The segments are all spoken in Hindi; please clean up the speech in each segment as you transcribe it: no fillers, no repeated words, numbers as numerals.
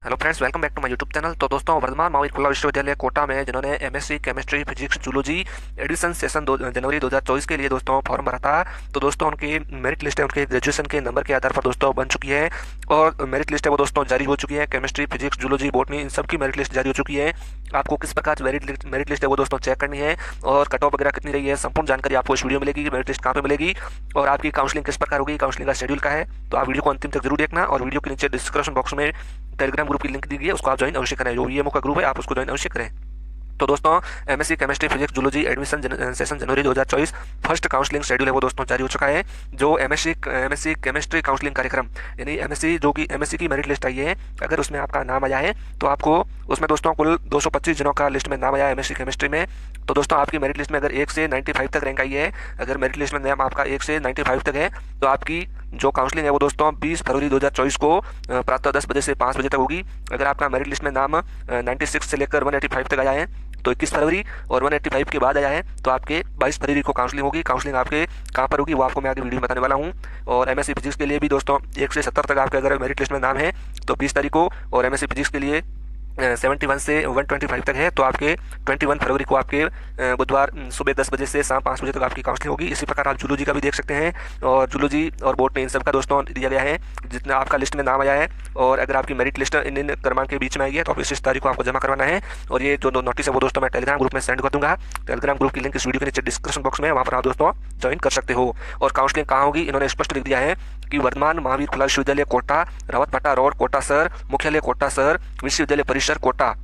Hello friends, welcome back to my YouTube channel. तो दोस्तों, वर्धमान महावीर खुला विश्वविद्यालय कोटा में जिन्होंने MSc chemistry physics zoology admission session जनवरी 2024 के लिए दोस्तों फॉर्म भरा था, तो दोस्तों उनकी मेरिट लिस्ट है, उनके ग्रेजुएशन के नंबर के आधार पर दोस्तों बन चुकी है और मेरिट लिस्ट है वो दोस्तों जारी हो चुकी है। केमिस्ट्री फिजिक्स जूलॉजी बॉटनी इन सब की मेरिट लिस्ट जारी हो चुकी है। आपको किस प्रकार मेरिट लिस्ट है वो दोस्तों चेक करनी है और कट ऑफ वगैरह कितनी रही है, संपूर्ण जानकारी आपको इस वीडियो में मिलेगी। मेरिट लिस्ट कहाँ पे मिलेगी और आपकी काउंसलिंग किस प्रकार होगी, काउंसलिंग का शेड्यूल का है। तो आप वीडियो को अंतिम तक जरूर देखना और वीडियो के नीचे डिस्क्रिप्शन बॉक्स में टेलीग्राम ग्रुप की लिंक दी गई है, उसको आप ज्वाइन अवश्य करें। जो ईएमओ का ग्रुप है आप उसको ज्वाइन अवश्य करें। तो दोस्तों, MSc chemistry physics zoology admission session जनवरी 2024 फर्स्ट काउंसलिंग शेड्यूल है वो दोस्तों जारी हो चुका है। जो एमएससी केमिस्ट्री काउंसलिंग कार्यक्रम यानी एमएससी जो कि एमएससी की मेरिट लिस्ट आई है, अगर उसमें आपका नाम आया है तो आपको उसमें दोस्तों कुल 225 जनों का लिस्ट में नाम आया है एमएससी केमिस्ट्री में। तो दोस्तों, आपकी मेरिट लिस्ट में अगर 1 से 95 तक रैंक आई है, अगर मेरिट लिस्ट में नाम आपका 1 से 95 तक है, तो आपकी जो काउंसलिंग है वो दोस्तों 20 फरवरी 2024 को प्रातः 10 बजे से 5 बजे तक होगी। अगर आपका मेरिट लिस्ट में नाम 96 से लेकर 185 तक आया है तो 21 फरवरी, और 185 के बाद आया है तो आपके 22 फरवरी को काउंसलिंग होगी। काउंसलिंग आपके कहाँ पर होगी वो आपको मैं आगे वीडियो में बताने वाला हूँ। और एमएससी फिजिक्स के लिए भी दोस्तों 1 से 70 तक आपके अगर मेरिट लिस्ट में नाम है तो 20 तारीख को, और एमएससी फिजिक्स के लिए 71 से 125 तक है तो आपके 21 फरवरी को आपके बुधवार सुबह 10 बजे से शाम 5 बजे तक आपकी काउंसलिंग होगी। इसी प्रकार आप जूलॉजी का भी देख सकते हैं, और जूलॉजी और बॉटनी इन सब का दोस्तों दिया गया है जितना आपका लिस्ट में नाम आया है। और अगर आपकी मेरिट लिस्ट इन क्रमांक के बीच में आई है तो आप इस तारीख को आपको जमा करवाना है। और ये जो नोटिस है वो दोस्तों मैं टेलीग्राम ग्रुप में सेंड कर दूंगा। टेलीग्राम ग्रुप की लिंक इस वीडियो के नीचे डिस्क्रिप्शन बॉक्स में, वहाँ पर आप दोस्तों ज्वाइन कर सकते हो। और काउंसलिंग कहाँ होगी इन्होंने स्पष्ट लिख दिया है कि वर्धमान महावीर खुला विश्वविद्यालय कोटा, रावतपाटा रोड कोटा शहर, मुख्यालय कोटा शहर, विश्वविद्यालय परिसर कोटा,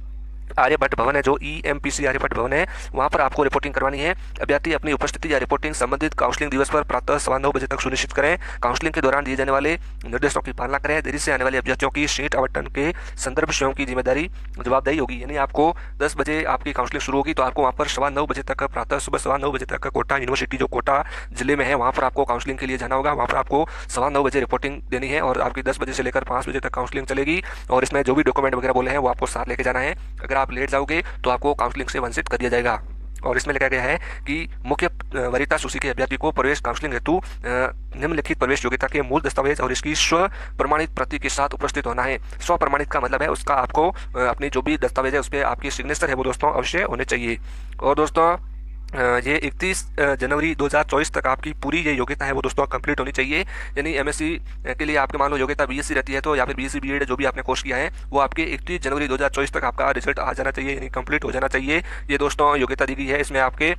आर्यभट्ट भवन है जो ईएमपीसी आर्यभट्ट भवन है, वहां पर आपको रिपोर्टिंग करवानी है। अभ्यर्थी अपनी उपस्थिति या रिपोर्टिंग संबंधित काउंसलिंग दिवस पर प्रातः 9:15 बजे तक सुनिश्चित करें। काउंसलिंग के दौरान दिए जाने वाले निर्देशों की पालना करें। देरी से आने वाले अभ्यर्थियों की सीट आवंटन के संदर्भ विषयों की जवाबदेही होगी। यानी आपको 10 बजे आपकी काउंसलिंग शुरू होगी तो आपको वहाँ पर 9:15 बजे तक, प्रातः सुबह 9:15 बजे तक कोटा यूनिवर्सिटी जो कोटा जिले में है वहाँ पर आपको काउंसलिंग के लिए जाना होगा। वहाँ पर आपको 9:15 बजे रिपोर्टिंग देनी है और आपकी 10 बजे से लेकर 5 बजे तक काउंसलिंग चलेगी। और इसमें जो भी डॉक्यूमेंट वगैरह बोले हैं वो आपको साथ लेके जाना है। अगर आप लेट जाओगे तो आपको काउंसलिंग से वंचित कर दिया जाएगा। और इसमें लिखा गया है कि मुख्य वरीयता सूची के अभ्यर्थी को प्रवेश काउंसलिंग हेतु निम्नलिखित प्रवेश योग्यता के मूल दस्तावेज और इसकी स्व प्रमाणित प्रति के साथ उपस्थित होना है। स्व प्रमाणित का मतलब है उसका आपको अपनी जो भी दस्तावेज है उस पर आपकी सिग्नेचर है वो दोस्तों अवश्य होने चाहिए। और दोस्तों, ये 31 जनवरी 2024 तक आपकी पूरी ये योग्यता है वो दोस्तों कंप्लीट होनी चाहिए। यानी एमएससी के लिए आपके मान लो योग्यता बीएससी रहती है तो या फिर बीएससी बीएड जो भी आपने कोर्स किया है वो आपके 31 जनवरी 2024 तक आपका रिजल्ट आ जाना चाहिए, यानी कंप्लीट हो जाना चाहिए। ये दोस्तों योग्यता दी गई है इसमें आपके।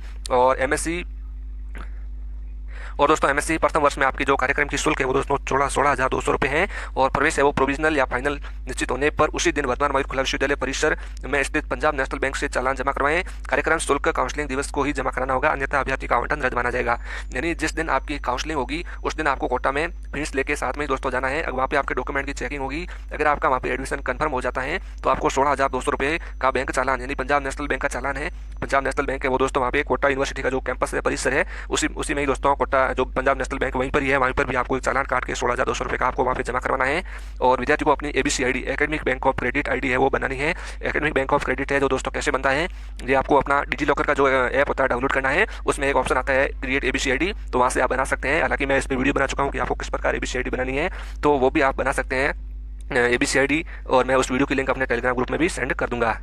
और दोस्तों, एमएससी प्रथम वर्ष में आपकी जो कार्यक्रम की शुल्क है वो दोस्तों 16,200 रुपये है। और प्रवेश है वो प्रोविजनल या फाइनल निश्चित होने पर उसी दिन वर्धमान महावीर खुला विश्वविद्यालय परिसर में स्थित पंजाब नेशनल बैंक से चालान जमा करवाएं। कार्यक्रम शुल्क काउंसलिंग दिवस को ही जमा कराना होगा, अन्यथा अभ्यर्थी का आवंटन रद्द माना जाएगा। यानी जिस दिन आपकी काउंसलिंग होगी उस दिन आपको कोटा में फीस लेके साथ में दोस्तों जाना है। वहाँ पे आपके डॉक्यूमेंट की चेकिंग होगी। अगर आपका वहाँ पे एडमिशन कंफर्म हो जाता है तो आपको 16,200 रुपये का बैंक चालान यानी पंजाब नेशनल बैंक का चालान है। पंजाब नेशनल बैंक है वो दोस्तों वहाँ पे कोटा यूनिवर्सिटी का जो कैंपस है परिसर है उसी में ही दोस्तों कोटा जो पंजाब नेशनल बैंक वहीं पर ही है, वहीं पर भी आपको चालान काट के 16,200 रुपये का आपको वहाँ पे जमा करवाना है। और विद्यार्थी को अपनी ABC ID academic bank of credit ID है वो बनानी है। एकेडमिक बैंक ऑफ क्रेडिट है जो दोस्तों कैसे बनता है, ये आपको अपना डिजी लॉकर का जो ऐप होता है डाउनलोड करना है। उसमें एक ऑप्शन आता है क्रिएट एबीसी आईडी, तो वहाँ से आप बना सकते हैं। हालांकि मैं इस पर वीडियो बना चुका हूँ कि आपको किस प्रकार एबीसी आईडी बनानी है, तो वो भी आप बना सकते हैं एबीसी आईडी, और मैं उस वीडियो की लिंक अपने टेलीग्राम ग्रुप में भी सेंड कर दूंगा।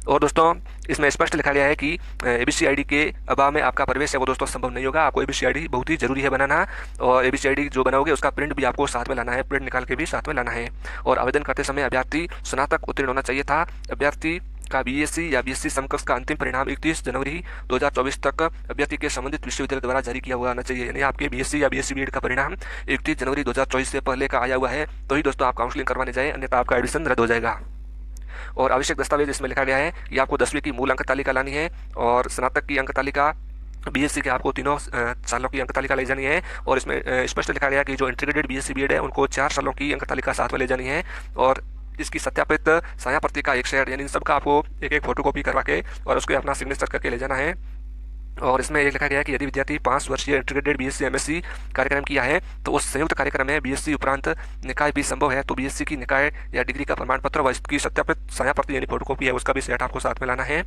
और दोस्तों, इसमें स्पष्ट लिखा गया है कि एबीसी आईडी के अभाव में आपका प्रवेश है वो दोस्तों संभव नहीं होगा। आपको एबीसी आईडी बहुत ही जरूरी है बनाना, और एबीसी आईडी जो बनाओगे उसका प्रिंट भी आपको साथ में लाना है, प्रिंट निकाल के भी साथ में लाना है। और आवेदन करते समय अभ्यर्थी स्नातक उत्तीर्ण होना चाहिए था। अभ्यर्थी का बीएससी या बीएससी समकक्ष का अंतिम परिणाम 31 जनवरी 2024 तक अभ्यर्थी के संबंधित विश्वविद्यालय द्वारा जारी किया हुआ होना चाहिए। यानी आपके बीएससी या बीएससी बीएड का परिणाम 31 जनवरी 2024 से पहले का आया हुआ है तो ही दोस्तों आप काउंसलिंग करवाने जाए, अन्यथा आपका एडमिशन रद्द हो जाएगा। और आवश्यक दस्तावेज इसमें लिखा गया है कि आपको 10वीं की मूल अंक तालिका लानी है, और स्नातक की अंक तालिका, बीएससी के आपको तीनों सालों की अंक तालिका ले जानी है। और इसमें स्पष्ट लिखा गया कि जो इंटीग्रेटेड बीएससी बीएड है उनको 4 सालों की अंक तालिका साथ में ले जानी है। और इसकी सत्यापित छाया प्रति का एक शेयर, यानी इन सबका आपको एक फोटो कॉपी करवा के और उसको अपना सिग्नेचर करके ले जाना है। और इसमें ये लिखा गया है कि यदि विद्यार्थी 5 वर्षीय इंटीग्रेटेड बीएससी एमएससी कार्यक्रम किया है तो उस संयुक्त कार्यक्रम में बीएससी उपरांत निकाय भी संभव है तो बीएससी की निकाय या डिग्री का प्रमाण पत्र व इसकी सत्यापित छाया प्रति यानी फोटोकॉपी है उसका भी सेट आपको साथ में लाना है।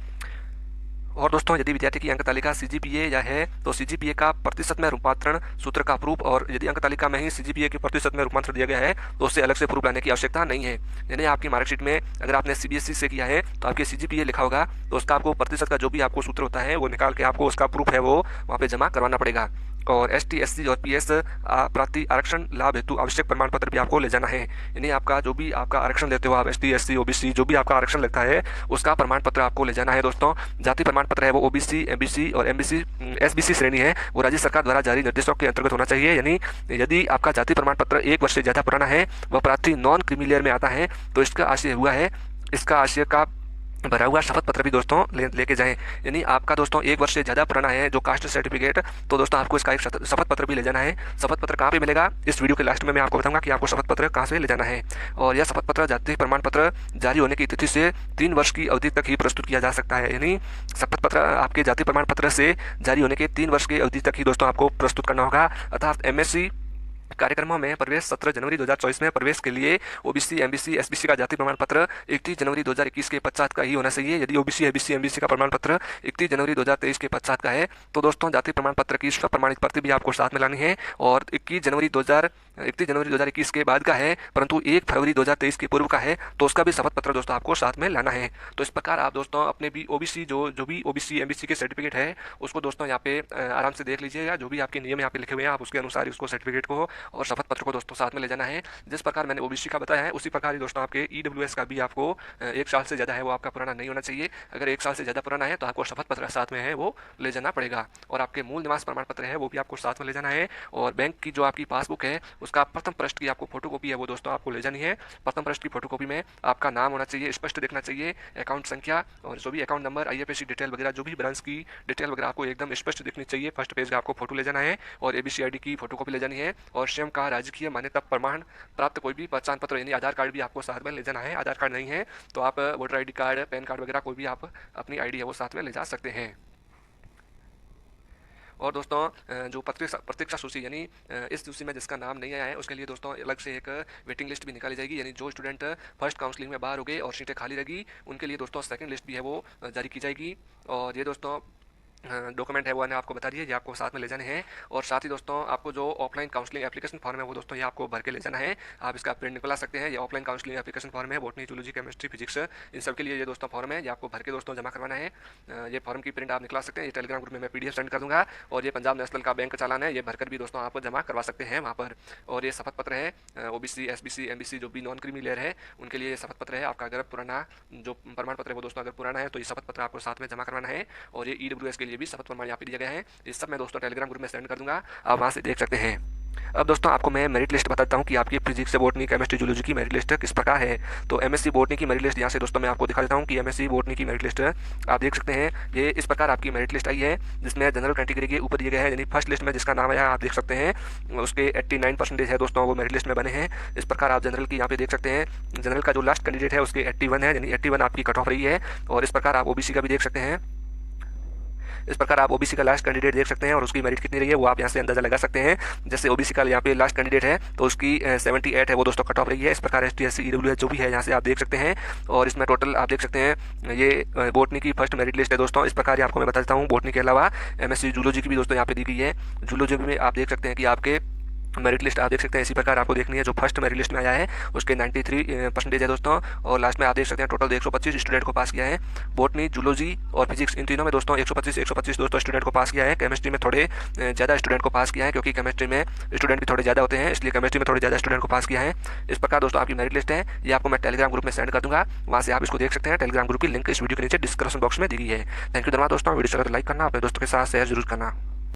और दोस्तों यदि विद्यार्थी की अंक तालिका सीजीपीए या है तो सीजीपीए का प्रतिशत में रूपांतरण सूत्र का प्रूफ, और यदि अंक तालिका में ही सीजीपीए के प्रतिशत में रूपांतरण दिया गया है तो उससे अलग से प्रूफ लाने की आवश्यकता नहीं है। यानी आपकी मार्कशीट में अगर आपने सीबीएसई से किया है तो आपके सीजीपीए लिखा होगा तो उसका आपको प्रतिशत का जो भी आपको सूत्र होता है वो निकाल के आपको उसका प्रूफ है वो वहाँ पे जमा करवाना पड़ेगा। और एसटी, एससी और पीएस प्राप्ति आरक्षण लाभ हेतु आवश्यक प्रमाण पत्र भी आपको ले जाना है। यानी आपका जो भी आपका आरक्षण लेते हो आप, एसटी, एससी, ओबीसी जो भी आपका आरक्षण लगता है उसका प्रमाण पत्र आपको ले जाना है। दोस्तों जाति प्रमाण पत्र है वो ओबीसी, एमबीसी और एमबीसी एसबीसी श्रेणी है वो राज्य सरकार द्वारा जारी निर्देशों के अंतर्गत होना चाहिए। यानी यदि आपका जाति प्रमाण पत्र 1 वर्ष से ज़्यादा पुराना है, वह प्रार्थी नॉन क्रीमी में आता है तो इसका आशय हुआ है, इसका आशय का भरा हुआ शपथ पत्र भी दोस्तों लेके जाएं। यानी आपका दोस्तों 1 वर्ष से ज़्यादा पुराना है जो कास्ट सर्टिफिकेट, तो दोस्तों आपको इसका एक शपथ पत्र भी ले जाना है। शपथ पत्र कहाँ पे मिलेगा इस वीडियो के लास्ट में मैं आपको बताऊंगा कि आपको शपथ पत्र कहाँ से ले जाना है। और यह शपथ पत्र जाति प्रमाण पत्र जारी होने की तिथि से 3 वर्ष की अवधि तक ही प्रस्तुत किया जा सकता है। यानी शपथ पत्र आपके जाति प्रमाण पत्र से जारी होने के 3 वर्ष की अवधि तक ही दोस्तों आपको प्रस्तुत करना होगा। अर्थात एमएससी कार्यक्रमों में प्रवेश 17 जनवरी 2024 में प्रवेश के लिए ओबीसी, एमबीसी, एसबीसी का जाति प्रमाण पत्र 31 जनवरी 2021 के पश्चात का ही होना चाहिए। यदि ओबीसी, एबीसी, एमबीसी का प्रमाण पत्र 31 जनवरी 2023 के पश्चात का है तो दोस्तों जाति प्रमाण पत्र की प्रमाणित प्रति भी आपको साथ में लानी है। और 31 जनवरी 2021 के बाद का है परंतु 1 फरवरी 2023 के पूर्व का है तो उसका भी शपथ पत्र दोस्तों आपको साथ में लाना है। तो इस प्रकार आप दोस्तों अपने भी ओबीसी जो भी ओबीसी, एमबीसी के सर्टिफिकेट है उसको दोस्तों यहाँ पे आराम से देख लीजिएगा। जो भी आपके नियम यहाँ पे लिखे हुए हैं आप उसके अनुसार उसको सर्टिफिकेट को और शपथ पत्र को दोस्तों साथ में ले जाना है। जिस प्रकार मैंने ओबीसी का बताया है उसी प्रकार ही दोस्तों आपके ईडब्ल्यूएस का भी आपको 1 साल से ज़्यादा है वो आपका पुराना नहीं होना चाहिए। अगर 1 साल से ज़्यादा पुराना है तो आपको शपथ पत्र साथ में है वो ले जाना पड़ेगा। और आपके मूल निवास प्रमाण पत्र है वो भी आपको साथ में ले जाना है। और बैंक की जो आपकी पासबुक है उसका प्रथम पृष्ठ की आपको फोटोकॉपी है वो दोस्तों आपको ले जानी है। प्रथम पृष्ठ की फोटोकॉपी में आपका नाम होना चाहिए, स्पष्ट दिखना चाहिए, अकाउंट संख्या और जो भी अकाउंट नंबर, आईएफएससी डिटेल वगैरह जो भी ब्रांच की डिटेल वगैरह आपको एकदम स्पष्ट दिखनी चाहिए। फर्स्ट पेज का आपको फोटो ले जाना है और एबीसी आईडी की फोटोकॉपी ले जानी है। और स्वयं का राजकीय मान्यता प्रमाण प्राप्त कोई भी पहचान पत्र यानी आधार कार्ड भी आपको साथ में ले जाना है। आधार कार्ड नहीं है तो आप voter ID card, pan card वगैरह कोई भी आप अपनी आईडी है वो साथ में ले जा सकते हैं। और दोस्तों जो प्रतीक्षा सूची यानी इस सूची में जिसका नाम नहीं आया है उसके लिए दोस्तों अलग से एक वेटिंग लिस्ट भी निकाली जाएगी। यानी जो स्टूडेंट फर्स्ट काउंसलिंग में बाहर हो गए और सीटें खाली रहेगी उनके लिए दोस्तों सेकंड लिस्ट भी है वो जारी की जाएगी। और ये दोस्तों डॉक्यूमेंट है वो मैंने आपको बता दिए, ये आपको साथ में ले जाने हैं। और साथ ही दोस्तों आपको जो ऑफलाइन काउंसलिंग एप्लीकेशन फॉर्म है वो दोस्तों ये आपको भर के ले जाना है। आप इसका प्रिंट निकला सकते हैं। ये ऑफलाइन काउंसलिंग एप्लीकेशन फॉर्म है, botany, zoology, chemistry, physics in सब के लिए ये दोस्तों फॉर्म है, ये आपको भर के दोस्तों जमा करवाना है। ये फॉर्म की प्रिंट आप निकला सकते हैं। ये टेलीग्राम ग्रुप में मैं पीडीएफ सेंड कर दूंगा। और ये पंजाब नेशनल का बैंक चालान है, ये भरकर भी दोस्तों आप जमा करवा सकते हैं वहाँ पर। और ये शपथ पत्र है ओबीसी, एसबीसी, एमबीसी जो भी नॉन क्रीमी लेयर है उनके लिए शपथ पत्र है। आपका अगर पुराना जो प्रमाण पत्र है वो दोस्तों अगर पुराना है तो ये शपथ पत्र आपको साथ में जमा करवाना है। और ये ईडब्ल्यूएस के लिए भी शपथ प्रमाण यहाँ पे दिया गया है। इस सब मैं दोस्तों टेलीग्राम ग्रुप में सेंड कर दूंगा, आप वहाँ से देख सकते हैं। अब दोस्तों आपको मैं मेरिट लिस्ट बताता हूँ कि आपकी फिजिक्स, बॉटनी, केमिस्ट्री, जूलॉजी की मेरिट लिस्ट किस प्रकार है। तो एमएससी बॉटनी की मेरिट लिस्ट यहाँ से दोस्तों मैं आपको दिखा देता हूँ कि एमएससी बॉटनी की मेरिट लिस्ट आप देख सकते हैं। ये इस प्रकार आपकी मेरिट लिस्ट आई है जिसमें जनरल कैटेगरी के ऊपर दिए गए हैं। यानी फर्स्ट लिस्ट में जिसका नाम आया आप देख सकते हैं उसके 89% है दोस्तों वो मेरिट लिस्ट में बने हैं। इस प्रकार आप जनरल की यहाँ पे देख सकते हैं। जनरल का जो लास्ट कैंडिडेट है उसके 81 है, यानी 81 आपकी कट ऑफ रही है। और इस प्रकार आप ओबीसी का भी देख सकते हैं। इस प्रकार आप ओबीसी का लास्ट कैंडिडेट देख सकते हैं और उसकी मेरिट कितनी रही है वो आप यहाँ से अंदाजा लगा सकते हैं। जैसे ओबीसी का यहाँ पे लास्ट कैंडिडेट है तो उसकी 78 है वो दोस्तों कट ऑफ रही है। इस प्रकार एसटी, एससी, ईडब्ल्यूएस जो भी है यहाँ से आप देख सकते हैं। और इसमें टोटल आप देख सकते हैं ये बॉटनी की फर्स्ट मेरिट लिस्ट है दोस्तों। इस प्रकार आपको मैं बता देता हूँ बॉटनी के अलावा एमएससी जूलॉजी की भी दोस्तों यहाँ पे दी गई है। जूलॉजी में आप देख सकते हैं कि आपके मेरिट लिस्ट आप देख सकते हैं इसी प्रकार आपको देखनी है। जो फर्स्ट मेरिट लिस्ट में आया है उसके 93% है दोस्तों। और लास्ट में आप देख सकते हैं टोटल 125 स्टूडेंट को पास किया है। बॉटनी, जूलॉजी और फिजिक्स इन तीनों में दोस्तों 125 दोस्तों स्टूडेंट को पास किया है। केमिस्ट्री में थोड़े ज़्यादा स्टूडेंट को पास किया है क्योंकि केमिस्ट्री में स्टूडेंट भी थोड़े ज़्यादा होते हैं, इसलिए केमिस्ट्री में थोड़े ज़्यादा स्टूडेंट को पास किया है। इस प्रकार दोस्तों आपकी मेरिट लिस्ट है, ये आपको मैं टेलीग्राम ग्रुप में सेंड कर दूंगा, वहाँ से आप इसको देख सकते हैं। टेलीग्राम ग्रुप की लिंक इस वीडियो के नीचे डिस्क्रिप्शन बॉक्स में दी गई है। थैंक यू धन्यवाद दोस्तों। वीडियो से लाइक करना, अपने दोस्तों के साथ शेयर जरूर करना।